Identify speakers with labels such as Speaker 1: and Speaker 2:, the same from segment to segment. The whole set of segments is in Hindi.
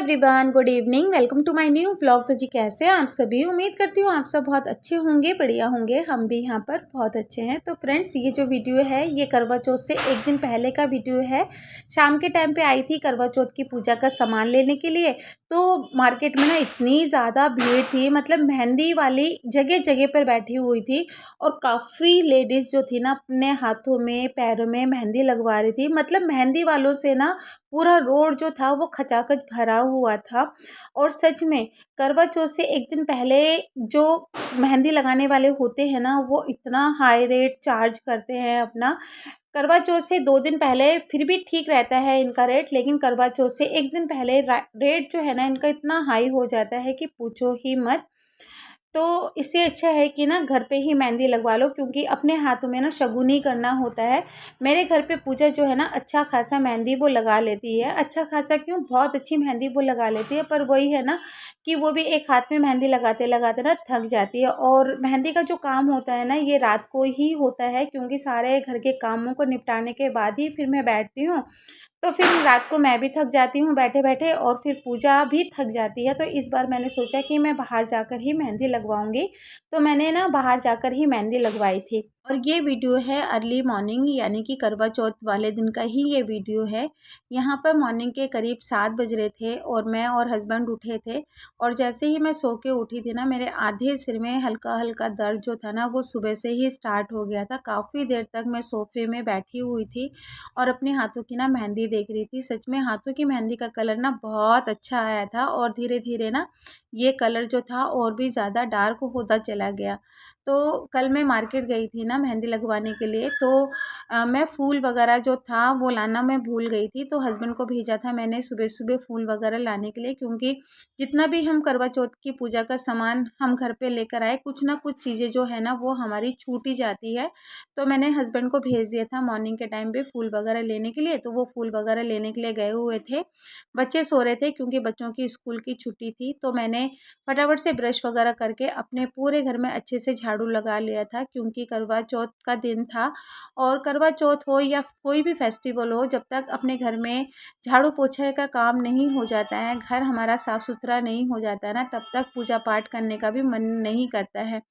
Speaker 1: Everyone, good evening. Welcome to my new vlog. तो जी कैसे हैं आप सभी? उम्मीद करती हूँ आप सब बहुत अच्छे होंगे, बढ़िया होंगे। हम भी यहाँ पर बहुत अच्छे हैं। तो फ्रेंड्स, ये जो वीडियो है ये करवा चौथ से एक दिन पहले का वीडियो है। शाम के टाइम पे आई थी करवा चौथ की पूजा का सामान लेने के लिए। तो मार्केट में ना इतनी ज़्यादा भीड़ थी, मतलब मेहंदी वाली जगह जगह पर बैठी हुई थी और काफ़ी लेडीज़ जो थी ना अपने हाथों में पैरों में मेहंदी लगवा रही थी। मतलब मेहंदी वालों से ना पूरा रोड जो था वो खचाखच भरा हुआ था। और सच में करवा चौथ से एक दिन पहले जो मेहंदी लगाने वाले होते हैं ना वो इतना हाई रेट चार्ज करते हैं अपना। करवा चौथ से 2 दिन पहले फिर भी ठीक रहता है इनका रेट, लेकिन करवा चौथ से एक दिन पहले रेट जो है ना इनका इतना हाई हो जाता है कि पूछो ही मत। तो इससे अच्छा है कि ना घर पे ही मेहंदी लगवा लो, क्योंकि अपने हाथों में ना शगुनी करना होता है। मेरे घर पे पूजा जो है ना अच्छा खासा मेहंदी वो लगा लेती है। अच्छा खासा क्यों, बहुत अच्छी मेहंदी वो लगा लेती है। पर वही है ना कि वो भी एक हाथ में मेहंदी लगाते लगाते ना थक जाती है। और मेहंदी का जो काम होता है ना ये रात को ही होता है, क्योंकि सारे घर के कामों को निपटाने के बाद ही फिर मैं बैठती हूँ। तो फिर रात को मैं भी थक जाती हूँ बैठे बैठे, और फिर पूजा भी थक जाती है। तो इस बार मैंने सोचा कि मैं बाहर जाकर ही मेहंदी लगवाऊंगी। तो मैंने ना बाहर जाकर ही मेहंदी लगवाई थी। और ये वीडियो है अर्ली मॉर्निंग, यानी कि करवा चौथ वाले दिन का ही ये वीडियो है। यहाँ पर मॉर्निंग के करीब 7 बज रहे थे और मैं और हस्बैंड उठे थे। और जैसे ही मैं सो के उठी थी ना मेरे आधे सिर में हल्का हल्का दर्द जो था ना वो सुबह से ही स्टार्ट हो गया था। काफ़ी देर तक मैं सोफे में बैठी हुई थी और अपने हाथों की ना मेहंदी देख रही थी। सच में हाथों की मेहंदी का कलर ना बहुत अच्छा आया था और धीरे धीरे ना ये कलर जो था और भी ज़्यादा डार्क होता चला गया। तो कल मैं मार्केट गई थी ना मेहंदी लगवाने के लिए, तो मैं फूल वगैरह जो था वो लाना मैं भूल गई थी। तो हस्बैंड को भेजा था मैंने सुबह सुबह फूल वगैरह लाने के लिए, क्योंकि जितना भी हम करवा चौथ की पूजा का सामान हम घर पे लेकर आए, कुछ ना कुछ चीज़ें जो है ना वो हमारी छूट ही जाती है। तो मैंने हस्बैंड को भेज दिया था मॉर्निंग के टाइम पे फूल वगैरह लेने के लिए। तो वो फूल वगैरह लेने के लिए गए हुए थे। बच्चे सो रहे थे क्योंकि बच्चों की स्कूल की छुट्टी थी। तो मैंने फटाफट से ब्रश वगैरह करके अपने पूरे घर में अच्छे से झाड़ू लगा लिया था, क्योंकि करवा चौथ का दिन था। और करवा चौथ हो या कोई भी फेस्टिवल हो, जब तक अपने घर में झाड़ू पोछे का काम नहीं हो जाता है, घर हमारा साफ़ सुथरा नहीं हो जाता है ना, तब तक पूजा पाठ करने का भी मन नहीं करता है।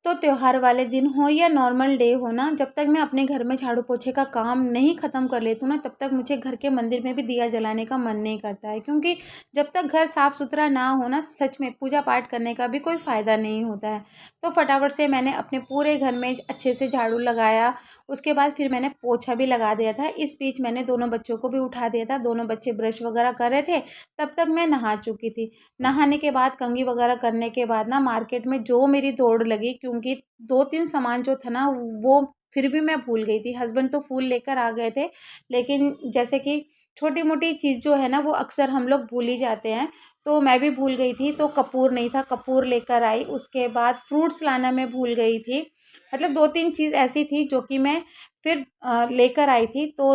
Speaker 1: तो त्योहार वाले दिन हो या नॉर्मल डे हो ना, जब तक मैं अपने घर में झाड़ू पोछे का काम नहीं ख़त्म कर लेती हूँ ना, तब तक मुझे घर के मंदिर में भी दिया जलाने का मन नहीं करता है। क्योंकि जब तक घर साफ़ सुथरा ना हो ना, सच में पूजा पाठ करने का भी कोई फ़ायदा नहीं होता है। तो फटाफट से मैंने अपने पूरे घर में अच्छे से झाड़ू लगाया। उसके बाद फिर मैंने पोछा भी लगा दिया था। इस बीच मैंने दोनों बच्चों को भी उठा दिया था। दोनों बच्चे ब्रश वगैरह कर रहे थे, तब तक मैं नहा चुकी थी। नहाने के बाद कंघी वगैरह करने के बाद ना मार्केट में जो मेरी दौड़ लगी, क्योंकि 2-3 सामान जो था ना वो फिर भी मैं भूल गई थी। हस्बैंड तो फूल लेकर आ गए थे, लेकिन जैसे कि छोटी-मोटी चीज़ जो है ना वो अक्सर हम लोग भूल ही जाते हैं। तो मैं भी भूल गई थी, तो कपूर नहीं था, कपूर लेकर आई। उसके बाद फ्रूट्स लाना मैं भूल गई थी। मतलब 2-3 चीज़ ऐसी थी जो कि मैं फिर लेकर आई थी। तो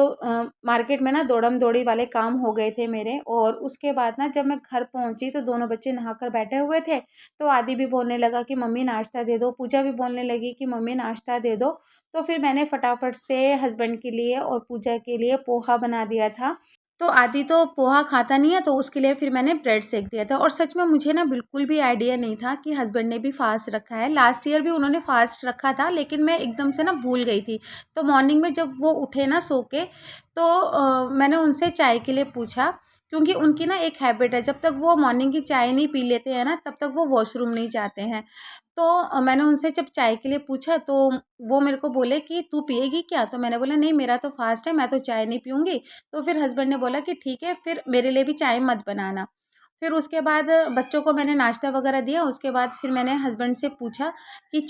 Speaker 1: मार्केट में ना दौड़म-दौड़ी वाले काम हो गए थे मेरे। और उसके बाद ना जब मैं घर पहुँची तो दोनों बच्चे नहाकर बैठे हुए थे। तो आदि भी बोलने लगा कि मम्मी नाश्ता दे दो, पूजा भी बोलने लगी कि मम्मी नाश्ता दे दो। तो फिर मैंने फटाफट से हस्बैंड के लिए और पूजा के लिए पोहा बना दिया था। तो आदि तो पोहा खाता नहीं है, तो उसके लिए फिर मैंने ब्रेड सेक दिया था। और सच में मुझे ना बिल्कुल भी आइडिया नहीं था कि हस्बैंड ने भी फास्ट रखा है। लास्ट ईयर भी उन्होंने फास्ट रखा था, लेकिन मैं एकदम से ना भूल गई थी। तो मॉर्निंग में जब वो उठे ना सो के, तो मैंने उनसे चाय के लिए पूछा, क्योंकि उनकी ना एक हैबिट है, जब तक वो मॉर्निंग की चाय नहीं पी लेते हैं ना तब तक वो वॉशरूम नहीं जाते हैं। तो मैंने उनसे जब चाय के लिए पूछा तो वो मेरे को बोले कि तू पिएगी क्या? तो मैंने बोला नहीं, मेरा तो फास्ट है, मैं तो चाय नहीं पीऊँगी। तो फिर हस्बैंड ने बोला कि ठीक है, फिर मेरे लिए भी चाय मत बनाना। फिर उसके बाद बच्चों को मैंने नाश्ता वगैरह दिया। उसके बाद फिर मैंने हस्बैंड से पूछा कि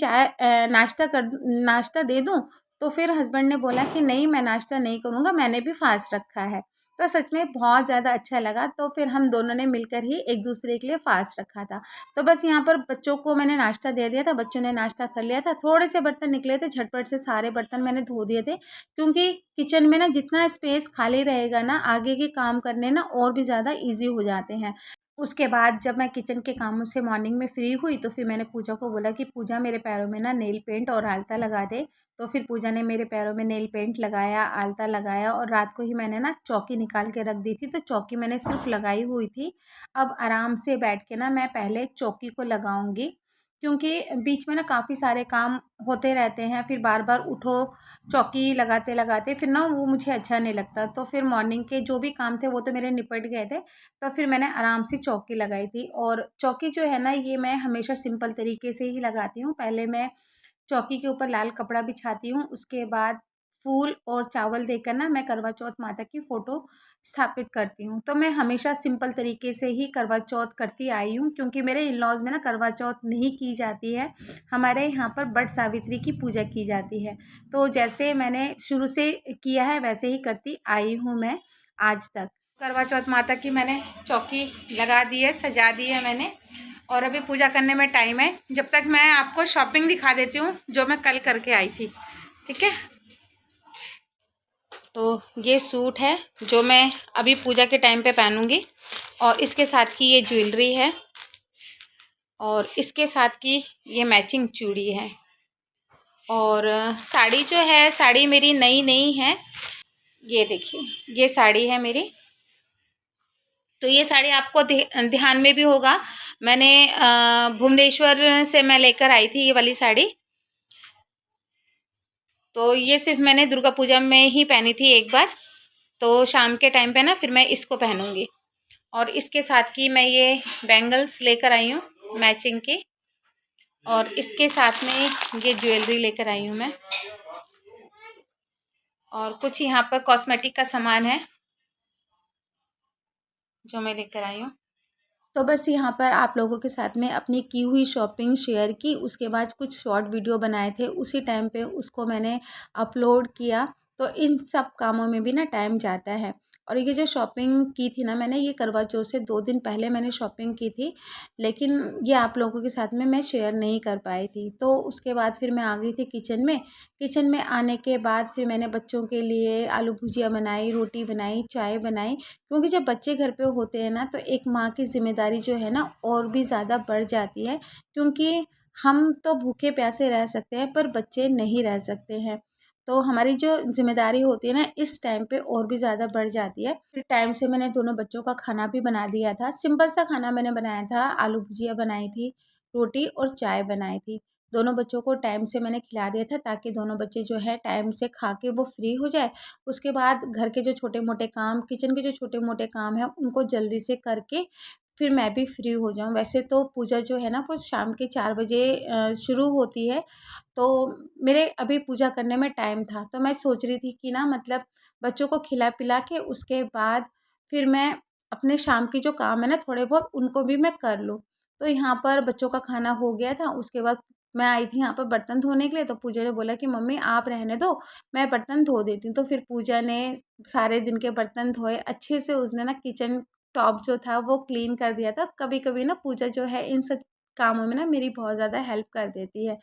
Speaker 1: नाश्ता दे दूँ? तो फिर हस्बैंड ने बोला कि नहीं, मैं नाश्ता नहीं करूँगा, मैंने भी फास्ट रखा है। तो सच में बहुत ज़्यादा अच्छा लगा। तो फिर हम दोनों ने मिलकर ही एक दूसरे के लिए फास्ट रखा था। तो बस यहाँ पर बच्चों को मैंने नाश्ता दे दिया था, बच्चों ने नाश्ता कर लिया था। थोड़े से बर्तन निकले थे, झटपट से सारे बर्तन मैंने धो दिए थे, क्योंकि किचन में ना जितना स्पेस खाली रहेगा ना आगे के काम करने ना और भी ज़्यादा ईज़ी हो जाते हैं। उसके बाद जब मैं किचन के कामों से मॉर्निंग में फ्री हुई तो फिर मैंने पूजा को बोला कि पूजा मेरे पैरों में ना नेल पेंट और आलता लगा दे। तो फिर पूजा ने मेरे पैरों में नेल पेंट लगाया, आलता लगाया और रात को ही मैंने ना चौकी निकाल के रख दी थी। तो चौकी मैंने सिर्फ लगाई हुई थी। अब आराम से बैठ के ना मैं पहले चौकी को लगाऊंगी, क्योंकि बीच में ना काफ़ी सारे काम होते रहते हैं, फिर बार बार उठो चौकी लगाते लगाते, फिर ना वो मुझे अच्छा नहीं लगता। तो फिर मॉर्निंग के जो भी काम थे वो तो मेरे निपट गए थे। तो फिर मैंने आराम से चौकी लगाई थी। और चौकी जो है ना, ये मैं हमेशा सिंपल तरीके से ही लगाती हूँ। पहले मैं चौकी के ऊपर लाल कपड़ा बिछाती हूँ, उसके बाद फूल और चावल देकर ना मैं करवा चौथ माता की फ़ोटो स्थापित करती हूँ। तो मैं हमेशा सिंपल तरीके से ही करवा चौथ करती आई हूँ, क्योंकि मेरे इन लॉज़ में ना करवा चौथ नहीं की जाती है। हमारे यहाँ पर बट सावित्री की पूजा की जाती है। तो जैसे मैंने शुरू से किया है वैसे ही करती आई हूँ मैं आज तक। करवा चौथ माता की मैंने चौकी लगा दी है, सजा दी है मैंने, और अभी पूजा करने में टाइम है। जब तक मैं आपको शॉपिंग दिखा देती हूँ जो मैं कल करके आई थी, ठीक है। तो ये सूट है जो मैं अभी पूजा के टाइम पे पहनूंगी, और इसके साथ की ये ज्वेलरी है, और इसके साथ की ये मैचिंग चूड़ी है। और साड़ी जो है, साड़ी मेरी नई नई है। ये देखिए, ये साड़ी है मेरी। तो ये साड़ी आपको ध्यान में भी होगा, मैंने भुवनेश्वर से मैं लेकर आई थी ये वाली साड़ी। तो ये सिर्फ मैंने दुर्गा पूजा में ही पहनी थी एक बार। तो शाम के टाइम पे ना फिर मैं इसको पहनूंगी। और इसके साथ की मैं ये बैंगल्स लेकर आई हूँ मैचिंग की, और इसके साथ में ये ज्वेलरी लेकर आई हूँ मैं। और कुछ यहाँ पर कॉस्मेटिक का सामान है जो मैं लेकर आई हूँ। तो बस यहाँ पर आप लोगों के साथ में अपनी की हुई शॉपिंग शेयर की, उसके बाद कुछ शॉर्ट वीडियो बनाए थे, उसी टाइम पे उसको मैंने अपलोड किया। तो इन सब कामों में भी ना टाइम जाता है। और ये जो शॉपिंग की थी ना मैंने, ये करवा चौथ से 2 दिन पहले मैंने शॉपिंग की थी, लेकिन ये आप लोगों के साथ में मैं शेयर नहीं कर पाई थी। तो उसके बाद फिर मैं आ गई थी किचन में। किचन में आने के बाद फिर मैंने बच्चों के लिए आलू भुजिया बनाई, रोटी बनाई, चाय बनाई। क्योंकि जब बच्चे घर पे होते हैं ना तो एक माँ की ज़िम्मेदारी जो है ना और भी ज़्यादा बढ़ जाती है, क्योंकि हम तो भूखे प्यासे रह सकते हैं पर बच्चे नहीं रह सकते हैं। तो हमारी जो ज़िम्मेदारी होती है ना इस टाइम पे और भी ज़्यादा बढ़ जाती है। फिर टाइम से मैंने दोनों बच्चों का खाना भी बना दिया था। सिंपल सा खाना मैंने बनाया था, आलू भुजिया बनाई थी, रोटी और चाय बनाई थी। दोनों बच्चों को टाइम से मैंने खिला दिया था, ताकि दोनों बच्चे जो है टाइम से खा के वो फ्री हो जाए। उसके बाद घर के जो छोटे मोटे काम, किचन के जो छोटे मोटे काम हैं उनको जल्दी से करके फिर मैं भी फ्री हो जाऊँ। वैसे तो पूजा जो है ना वो शाम के 4 बजे शुरू होती है। तो मेरे अभी पूजा करने में टाइम था, तो मैं सोच रही थी कि ना मतलब बच्चों को खिला पिला के उसके बाद फिर मैं अपने शाम के जो काम है ना थोड़े बहुत उनको भी मैं कर लूँ। तो यहाँ पर बच्चों का खाना हो गया था, उसके बाद मैं आई थी यहाँ पर बर्तन धोने के लिए। तो पूजा ने बोला कि मम्मी आप रहने दो, मैं बर्तन धो देती हूँ। तो फिर पूजा ने सारे दिन के बर्तन धोए अच्छे से, उसने ना किचन टॉप जो था वो क्लीन कर दिया था। कभी कभी ना पूजा जो है इन सब कामों में ना मेरी बहुत ज़्यादा हेल्प कर देती है।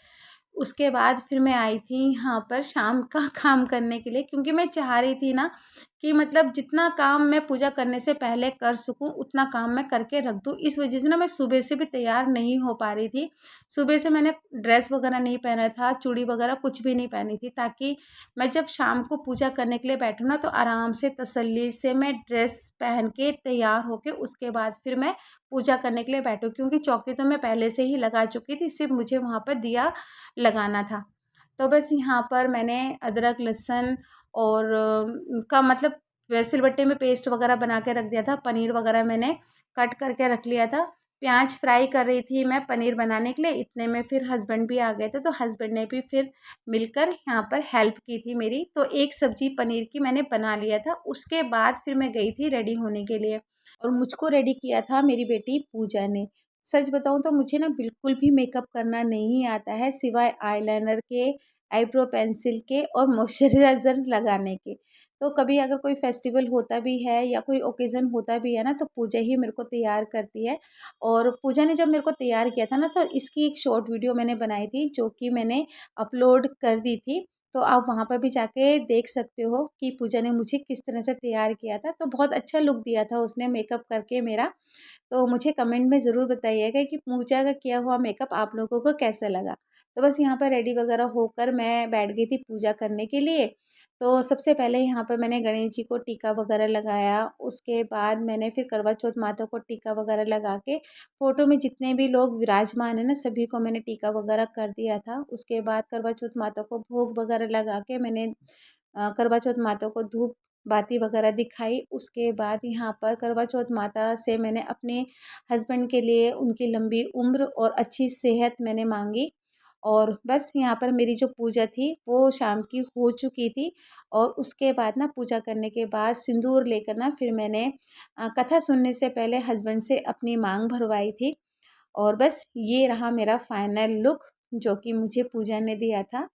Speaker 1: उसके बाद फिर मैं आई थी यहाँ पर शाम का काम करने के लिए, क्योंकि मैं चाह रही थी ना कि मतलब जितना काम मैं पूजा करने से पहले कर सकूँ उतना काम मैं करके रख दूँ। इस वजह से ना मैं सुबह से भी तैयार नहीं हो पा रही थी। सुबह से मैंने ड्रेस वगैरह नहीं पहना था, चूड़ी वगैरह कुछ भी नहीं पहनी थी, ताकि मैं जब शाम को पूजा करने के लिए बैठूँ ना तो आराम से तसल्ली से मैं ड्रेस पहन के तैयार होके उसके बाद फिर मैं पूजा करने के लिए बैठूँ। क्योंकि चौकी तो मैं पहले से ही लगा चुकी थी, सिर्फ मुझे वहाँ पर दिया लगाना था। तो बस यहाँ पर मैंने अदरक लहसुन और का मतलब सिलबट्टे में पेस्ट वगैरह बना के रख दिया था। पनीर वगैरह मैंने कट करके रख लिया था। प्याज फ्राई कर रही थी मैं पनीर बनाने के लिए, इतने में फिर हस्बैंड भी आ गए थे। तो हस्बैंड ने भी फिर मिलकर यहाँ पर हेल्प की थी मेरी। तो एक सब्जी पनीर की मैंने बना लिया था। उसके बाद फिर मैं गई थी रेडी होने के लिए, और मुझको रेडी किया था मेरी बेटी पूजा ने। सच बताऊँ तो मुझे ना बिल्कुल भी मेकअप करना नहीं आता है, सिवाय आईलाइनर के, आईब्रो पेंसिल के और मॉइस्चराइज़र लगाने के। तो कभी अगर कोई फेस्टिवल होता भी है या कोई ओकेज़न होता भी है ना तो पूजा ही मेरे को तैयार करती है। और पूजा ने जब मेरे को तैयार किया था ना तो इसकी एक शॉर्ट वीडियो मैंने बनाई थी जो कि मैंने अपलोड कर दी थी। तो आप वहाँ पर भी जाके देख सकते हो कि पूजा ने मुझे किस तरह से तैयार किया था। तो बहुत अच्छा लुक दिया था उसने मेकअप करके मेरा। तो मुझे कमेंट में ज़रूर बताइएगा कि पूजा का किया हुआ मेकअप आप लोगों को कैसा लगा। तो बस यहाँ पर रेडी वगैरह होकर मैं बैठ गई थी पूजा करने के लिए। तो सबसे पहले यहाँ पर मैंने गणेश जी को टीका वगैरह लगाया। उसके बाद मैंने फिर करवा चौथ माता को टीका वगैरह लगा के फ़ोटो में जितने भी लोग विराजमान हैं ना, सभी को मैंने टीका वगैरह कर दिया था। उसके बाद करवा चौथ माता को भोग वगैरह लगा के मैंने करवा चौथ माता को धूप बाती वगैरह दिखाई। उसके बाद यहाँ पर करवा चौथ माता से मैंने अपने हस्बैंड के लिए उनकी लंबी उम्र और अच्छी सेहत मैंने मांगी। और बस यहाँ पर मेरी जो पूजा थी वो शाम की हो चुकी थी। और उसके बाद ना पूजा करने के बाद सिंदूर लेकर ना फिर मैंने कथा सुनने से पहले हस्बैंड से अपनी मांग भरवाई थी। और बस ये रहा मेरा फाइनल लुक जो कि मुझे पूजा ने दिया था।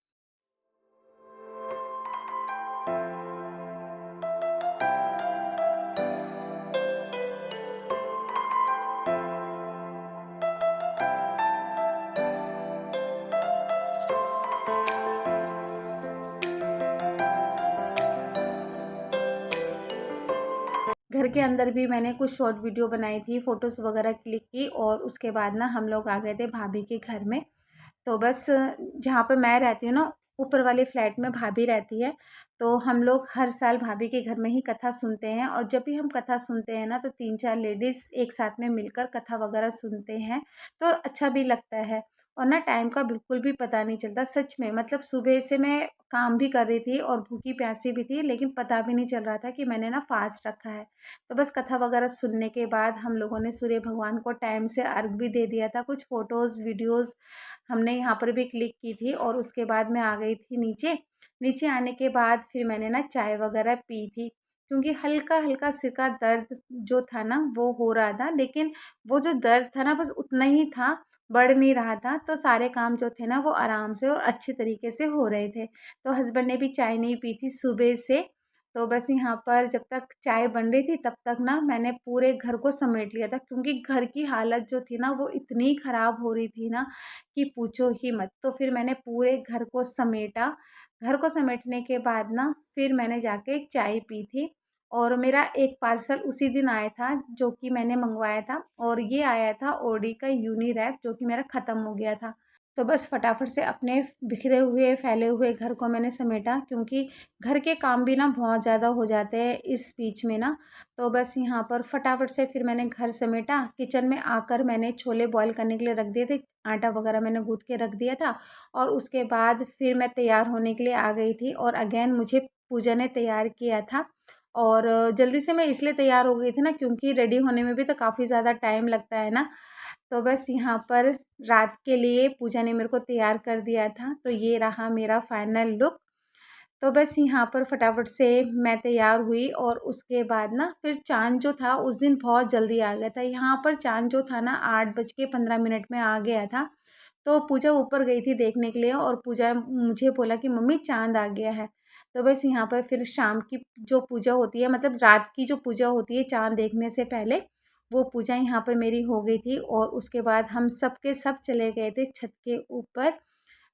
Speaker 1: घर के अंदर भी मैंने कुछ शॉर्ट वीडियो बनाई थी, फ़ोटोज़ वगैरह क्लिक की। और उसके बाद ना हम लोग आ गए थे भाभी के घर में। तो बस जहाँ पे मैं रहती हूँ ना, ऊपर वाले फ्लैट में भाभी रहती है। तो हम लोग हर साल भाभी के घर में ही कथा सुनते हैं। और जब भी हम कथा सुनते हैं ना, तो 3-4 लेडीज़ एक साथ में मिलकर कथा वगैरह सुनते हैं, तो अच्छा भी लगता है। और ना टाइम का बिल्कुल भी पता नहीं चलता सच में। मतलब सुबह से मैं काम भी कर रही थी और भूखी प्यासी भी थी, लेकिन पता भी नहीं चल रहा था कि मैंने ना फास्ट रखा है। तो बस कथा वगैरह सुनने के बाद हम लोगों ने सूर्य भगवान को टाइम से अर्घ भी दे दिया था। कुछ फ़ोटोज़ वीडियोज़ हमने यहाँ पर भी क्लिक की थी। और उसके बाद मैं आ गई थी नीचे। नीचे आने के बाद फिर मैंने ना चाय वगैरह पी थी, क्योंकि हल्का हल्का सिर का दर्द जो था ना वो हो रहा था। लेकिन वो जो दर्द था ना बस उतना ही था, बढ़ नहीं रहा था। तो सारे काम जो थे ना वो आराम से और अच्छे तरीके से हो रहे थे। तो हस्बैंड ने भी चाय नहीं पी थी सुबह से। तो बस यहाँ पर जब तक चाय बन रही थी तब तक ना मैंने पूरे घर को समेट लिया था, क्योंकि घर की हालत जो थी ना वो इतनी ख़राब हो रही थी ना कि पूछो ही मत। तो फिर मैंने पूरे घर को समेटा। घर को समेटने के बाद ना फिर मैंने जाके चाय पी थी। और मेरा एक पार्सल उसी दिन आया था जो कि मैंने मंगवाया था। और ये आया था ओडी का यूनी रैप, जो कि मेरा ख़त्म हो गया था। तो बस फटाफट से अपने बिखरे हुए फैले हुए घर को मैंने समेटा, क्योंकि घर के काम भी ना बहुत ज़्यादा हो जाते हैं इस बीच में ना। तो बस यहाँ पर फटाफट से फिर मैंने घर समेटा। किचन में आकर मैंने छोले बॉईल करने के लिए रख दिए थे, आटा वगैरह मैंने गूँथ के रख दिया था। और उसके बाद फिर मैं तैयार होने के लिए आ गई थी। और अगेन मुझे पूजा ने तैयार किया था। और जल्दी से मैं इसलिए तैयार हो गई थी ना, क्योंकि रेडी होने में भी तो काफ़ी ज़्यादा टाइम लगता है ना। तो बस यहाँ पर रात के लिए पूजा ने मेरे को तैयार कर दिया था। तो ये रहा मेरा फाइनल लुक। तो बस यहाँ पर फटाफट से मैं तैयार हुई। और उसके बाद ना फिर चाँद जो था उस दिन बहुत जल्दी आ गया था। यहाँ पर चाँद जो था ना 8:15 में आ गया था। तो पूजा ऊपर गई थी देखने के लिए, और पूजा मुझे बोला कि मम्मी चाँद आ गया है। तो बस यहाँ पर फिर शाम की जो पूजा होती है, मतलब रात की जो पूजा होती है चाँद देखने से पहले, वो पूजा यहाँ पर मेरी हो गई थी। और उसके बाद हम सब के सब चले गए थे छत के ऊपर।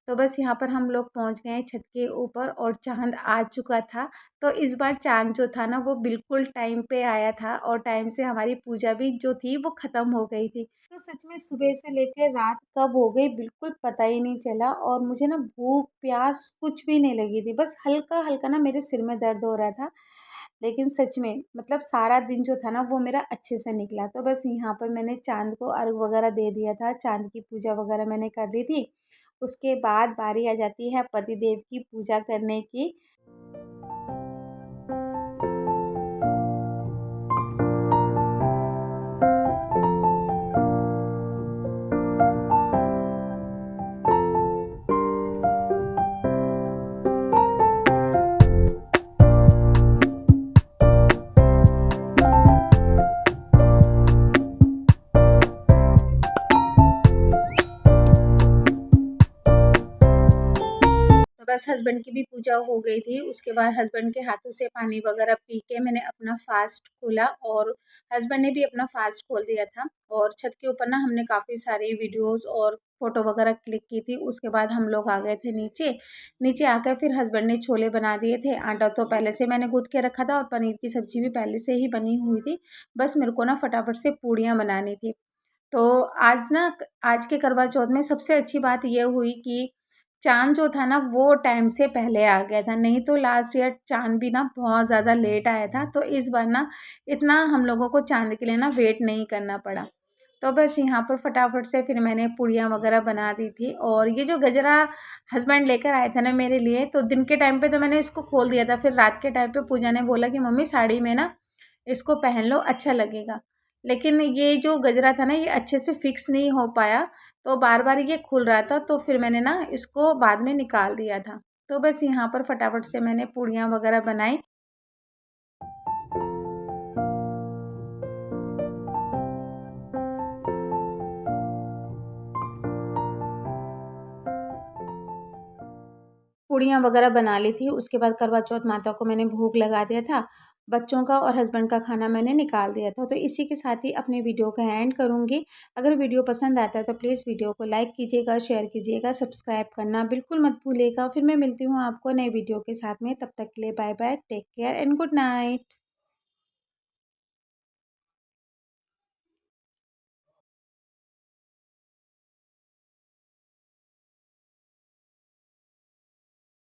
Speaker 1: तो बस यहाँ पर हम लोग पहुँच गए छत के ऊपर और चाँद आ चुका था। तो इस बार चाँद जो था ना वो बिल्कुल टाइम पे आया था, और टाइम से हमारी पूजा भी जो थी वो ख़त्म हो गई थी। तो सच में सुबह से लेकर रात कब हो गई बिल्कुल पता ही नहीं चला। और मुझे ना भूख प्यास कुछ भी नहीं लगी थी, बस हल्का हल्का ना मेरे सिर में दर्द हो रहा था। लेकिन सच में मतलब सारा दिन जो था ना वो मेरा अच्छे से निकला। तो बस यहाँ पर मैंने चाँद को अर्घ वगैरह दे दिया था, चाँद की पूजा वगैरह मैंने कर ली थी। उसके बाद बारी आ जाती है पति देव की पूजा करने की। तो बस हस्बैंड की भी पूजा हो गई थी। उसके बाद हस्बैंड के हाथों से पानी वगैरह पी के मैंने अपना फ़ास्ट खोला और हस्बैंड ने भी अपना फ़ास्ट खोल दिया था। और छत के ऊपर ना हमने काफ़ी सारी वीडियोस और फ़ोटो वगैरह क्लिक की थी। उसके बाद हम लोग आ गए थे नीचे। नीचे आकर फिर हस्बैंड ने छोले बना दिए थे। आटा तो पहले से मैंने गूँथ के रखा था और पनीर की सब्ज़ी भी पहले से ही बनी हुई थी। बस मेरे को ना फटाफट से पूड़ियाँ बनानी थी। तो आज के करवा चौथ में सबसे अच्छी बात ये हुई कि चाँद जो था ना वो टाइम से पहले आ गया था। नहीं तो लास्ट ईयर चाँद भी ना बहुत ज़्यादा लेट आया था। तो इस बार ना इतना हम लोगों को चाँद के लिए ना वेट नहीं करना पड़ा। तो बस यहाँ पर फटाफट से फिर मैंने पूड़ियाँ वगैरह बना दी थी। और ये जो गजरा हस्बैंड लेकर आए थे ना मेरे लिए, तो दिन के टाइम पे तो मैंने इसको खोल दिया था। फिर रात के टाइम पे पूजा ने बोला कि मम्मी साड़ी में ना इसको पहन लो, अच्छा लगेगा। लेकिन ये जो गजरा था ना ये अच्छे से फिक्स नहीं हो पाया, तो बार बार ये खुल रहा था। तो फिर मैंने ना इसको बाद में निकाल दिया था। तो बस यहाँ पर फटाफट से मैंने पूड़ियाँ वगैरह बनाई। पूड़ियाँ वगैरह बना ली थी। उसके बाद करवा चौथ माता को मैंने भोग लगा दिया था। बच्चों का और हस्बैंड का खाना मैंने निकाल दिया था। तो इसी के साथ ही अपने वीडियो का एंड करूँगी। अगर वीडियो पसंद आता है तो प्लीज़ वीडियो को लाइक कीजिएगा, शेयर कीजिएगा, सब्सक्राइब करना बिल्कुल मत भूलिएगा। फिर मैं मिलती हूँ आपको नए वीडियो के साथ में। तब तक के लिए bye bye, take care and good night.